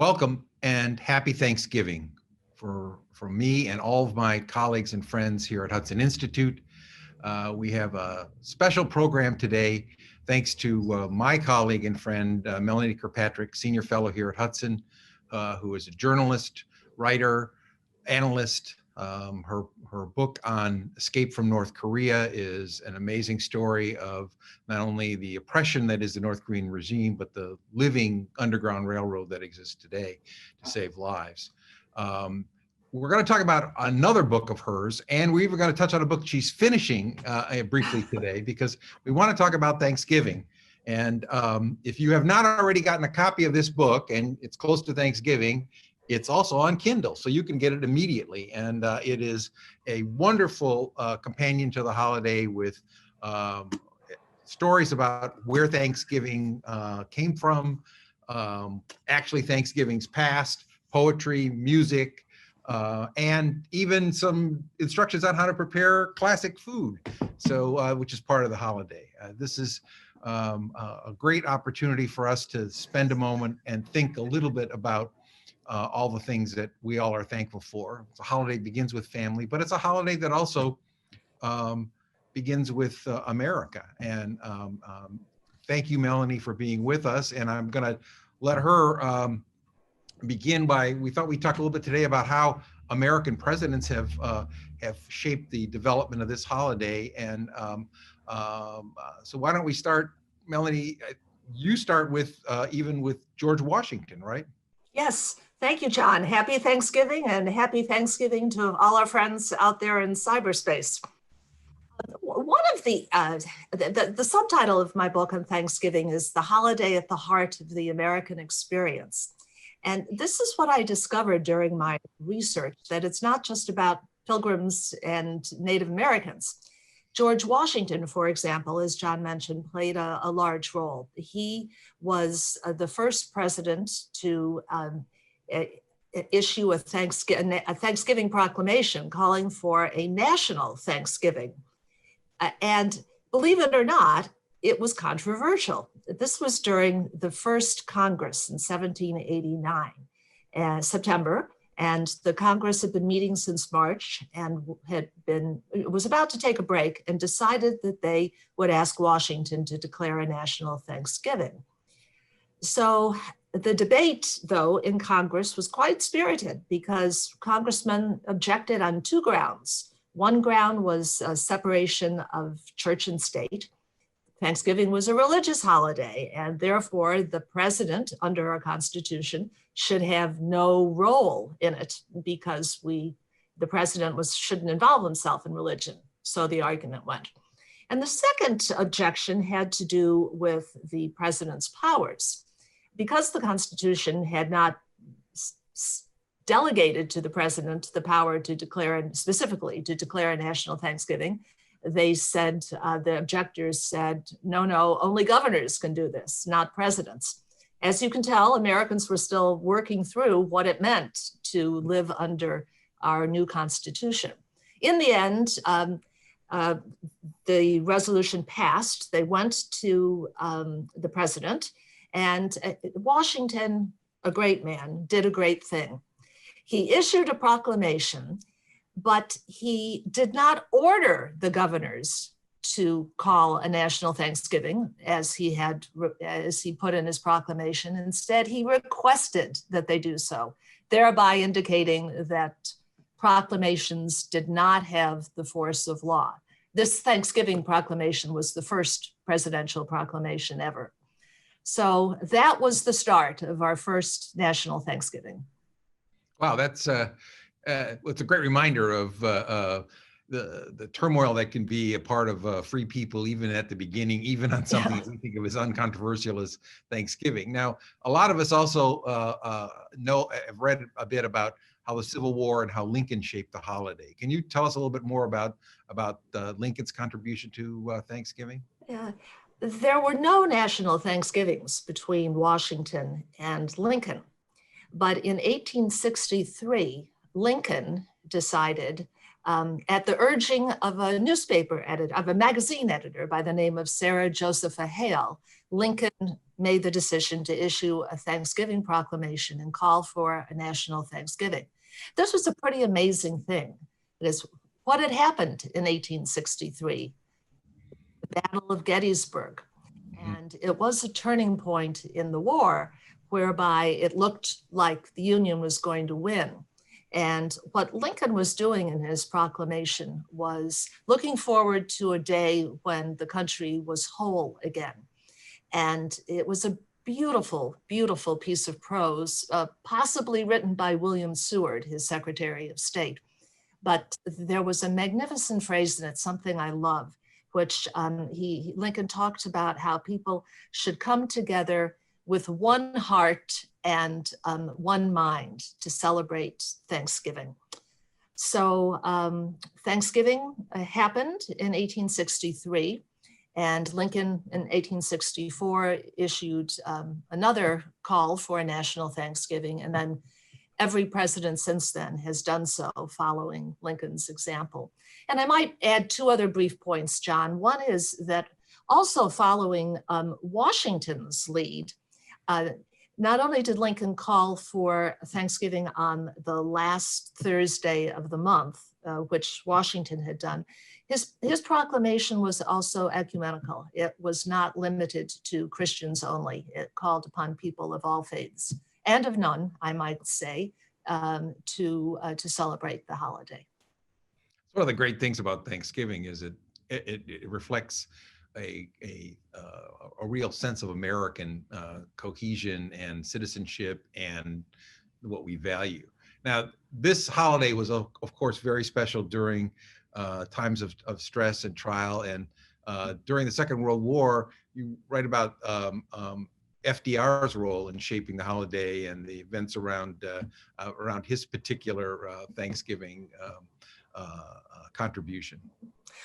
Welcome and happy Thanksgiving from me and all of my colleagues and friends here at Hudson Institute. We have a special program today thanks to my colleague and friend, Melanie Kirkpatrick, Senior Fellow here at Hudson, who is a journalist, writer, analyst. Her book on Escape from North Korea is an amazing story of not only the oppression that is the North Korean regime, but the living Underground Railroad that exists today to save lives. We're going to talk about another book of hers, and we're even going to touch on a book she's finishing briefly today, because we want to talk about Thanksgiving. And if you have not already gotten a copy of this book, and it's close to Thanksgiving, it's also on Kindle, so you can get it immediately. And it is a wonderful companion to the holiday with stories about where Thanksgiving came from, actually Thanksgiving's past, poetry, music, and even some instructions on how to prepare classic food, so which is part of the holiday. This is a great opportunity for us to spend a moment and think a little bit about all the things that we all are thankful for. It's a holiday that begins with family, but it's a holiday that also begins with America. And thank you, Melanie, for being with us. And I'm going to let her begin by, we thought we'd talk a little bit today about how American presidents have shaped the development of this holiday. And so why don't we start, Melanie, you start with even with George Washington, right? Yes. Thank you, John. Happy Thanksgiving, and happy Thanksgiving to all our friends out there in cyberspace. One of the subtitle of my book on Thanksgiving is The Holiday at the Heart of the American Experience. And this is what I discovered during my research, that it's not just about pilgrims and Native Americans. George Washington, for example, as John mentioned, played a large role. He was the first president to issue a Thanksgiving proclamation calling for a national Thanksgiving. And believe it or not, it was controversial. This was during the first Congress in 1789, September, and the Congress had been meeting since March and was about to take a break, and decided that they would ask Washington to declare a national Thanksgiving. So the debate, though, in Congress was quite spirited, because congressmen objected on two grounds. One ground was a separation of church and state. Thanksgiving was a religious holiday, and therefore the president, under our Constitution, should have no role in it, because the president shouldn't involve himself in religion. So the argument went. And the second objection had to do with the president's powers. Because the Constitution had not delegated to the president the power to declare, and specifically to declare a national Thanksgiving, they said, the objectors said, no, only governors can do this, not presidents. As you can tell, Americans were still working through what it meant to live under our new Constitution. In the end, the resolution passed. They went to the president, and Washington, a great man, did a great thing. He issued a proclamation, but he did not order the governors to call a national Thanksgiving, as he put in his proclamation. Instead, he requested that they do so, thereby indicating that proclamations did not have the force of law. This Thanksgiving proclamation was the first presidential proclamation ever. So that was the start of our first national Thanksgiving. Wow, that's it's a great reminder of the turmoil that can be a part of free people, even at the beginning, even on something that we think of as uncontroversial as Thanksgiving. Now, a lot of us also have read a bit about how the Civil War and how Lincoln shaped the holiday. Can you tell us a little bit more about Lincoln's contribution to Thanksgiving? Yeah. There were no national Thanksgivings between Washington and Lincoln. But in 1863, Lincoln decided At the urging of a newspaper editor, of a magazine editor by the name of Sarah Josepha Hale, Lincoln made the decision to issue a Thanksgiving proclamation and call for a national Thanksgiving. This was a pretty amazing thing, because what had happened in 1863? The Battle of Gettysburg. And it was a turning point in the war whereby it looked like the Union was going to win. And what Lincoln was doing in his proclamation was looking forward to a day when the country was whole again. And it was a beautiful, beautiful piece of prose, possibly written by William Seward, his Secretary of State. But there was a magnificent phrase in it, something I love, which Lincoln talked about how people should come together with one heart and one mind to celebrate Thanksgiving. So Thanksgiving happened in 1863, and Lincoln in 1864 issued another call for a national Thanksgiving, and then every president since then has done so, following Lincoln's example. And I might add two other brief points, John. One is that also following Washington's lead, not only did Lincoln call for Thanksgiving on the last Thursday of the month, which Washington had done, his proclamation was also ecumenical. It was not limited to Christians only. It called upon people of all faiths, and of none, I might say, to celebrate the holiday. One of the great things about Thanksgiving is it reflects a real sense of American cohesion and citizenship and what we value. Now, this holiday was, of course, very special during times of stress and trial. And during the Second World War, you write about FDR's role in shaping the holiday and the events around his particular Thanksgiving contribution.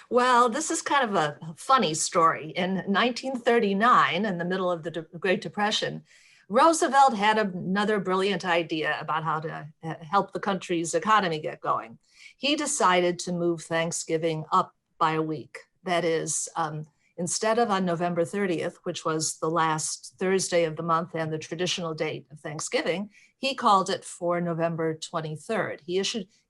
Well, this is kind of a funny story. In 1939, in the middle of the Great Depression, Roosevelt had another brilliant idea about how to help the country's economy get going. He decided to move Thanksgiving up by a week. That is, instead of on November 30th, which was the last Thursday of the month and the traditional date of Thanksgiving, he called it for November 23rd.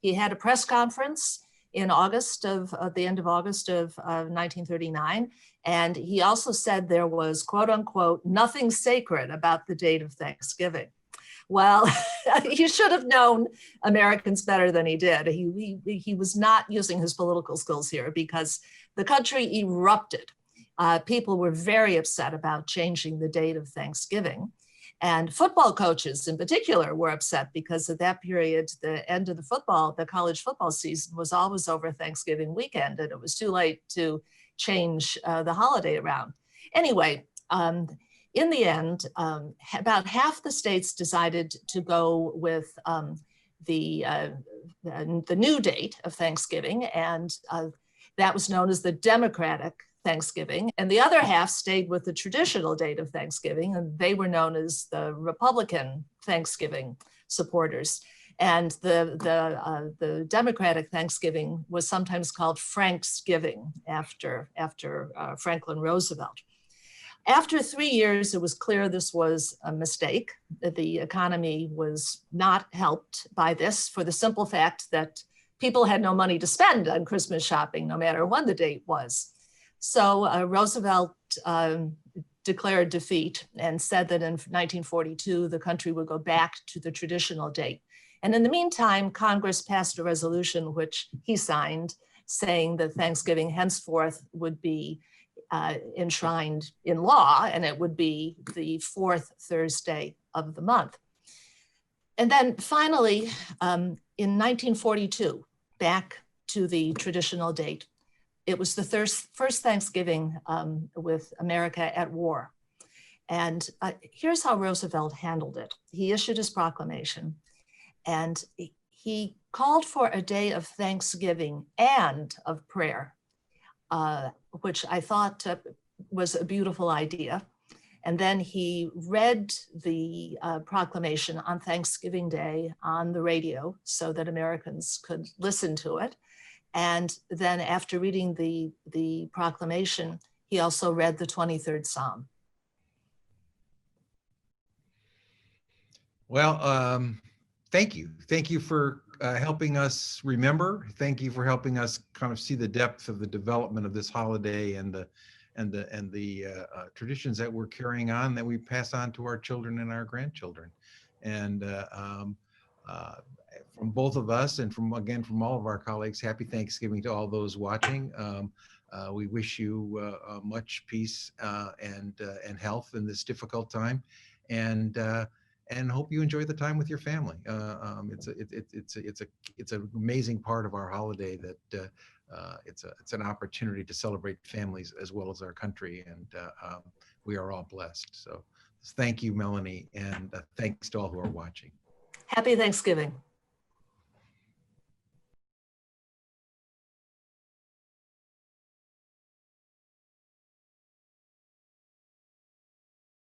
He had a press conference in the end of August of 1939. And he also said there was, quote unquote, nothing sacred about the date of Thanksgiving. Well, he should have known Americans better than he did. He was not using his political skills here, because the country erupted. People were very upset about changing the date of Thanksgiving. And football coaches in particular were upset, because at that period, the end of the college football season was always over Thanksgiving weekend, and it was too late to change the holiday around. Anyway, in the end, about half the states decided to go with the new date of Thanksgiving, and that was known as the Democratic Thanksgiving, and the other half stayed with the traditional date of Thanksgiving, and they were known as the Republican Thanksgiving supporters. And the Democratic Thanksgiving was sometimes called Franksgiving after Franklin Roosevelt. After 3 years, it was clear this was a mistake. The economy was not helped by this, for the simple fact that people had no money to spend on Christmas shopping, no matter when the date was. So Roosevelt declared defeat and said that in 1942, the country would go back to the traditional date. And in the meantime, Congress passed a resolution which he signed, saying that Thanksgiving henceforth would be enshrined in law, and it would be the fourth Thursday of the month. And then finally, in 1942, back to the traditional date. It was the first Thanksgiving with America at war. And here's how Roosevelt handled it. He issued his proclamation, and he called for a day of thanksgiving and of prayer, which I thought was a beautiful idea. And then he read the proclamation on Thanksgiving Day on the radio so that Americans could listen to it. And then after reading the proclamation, he also read the 23rd Psalm. Well, thank you. Thank you for helping us remember. Thank you for helping us kind of see the depth of the development of this holiday and the traditions that we're carrying on, that we pass on to our children and our grandchildren. And from both of us and from all of our colleagues, happy Thanksgiving to all those watching. We wish you much peace and health in this difficult time, and hope you enjoy the time with your family. It's an amazing part of our holiday that it's an opportunity to celebrate families as well as our country, and we are all blessed. So thank you, Melanie, and thanks to all who are watching. Happy Thanksgiving.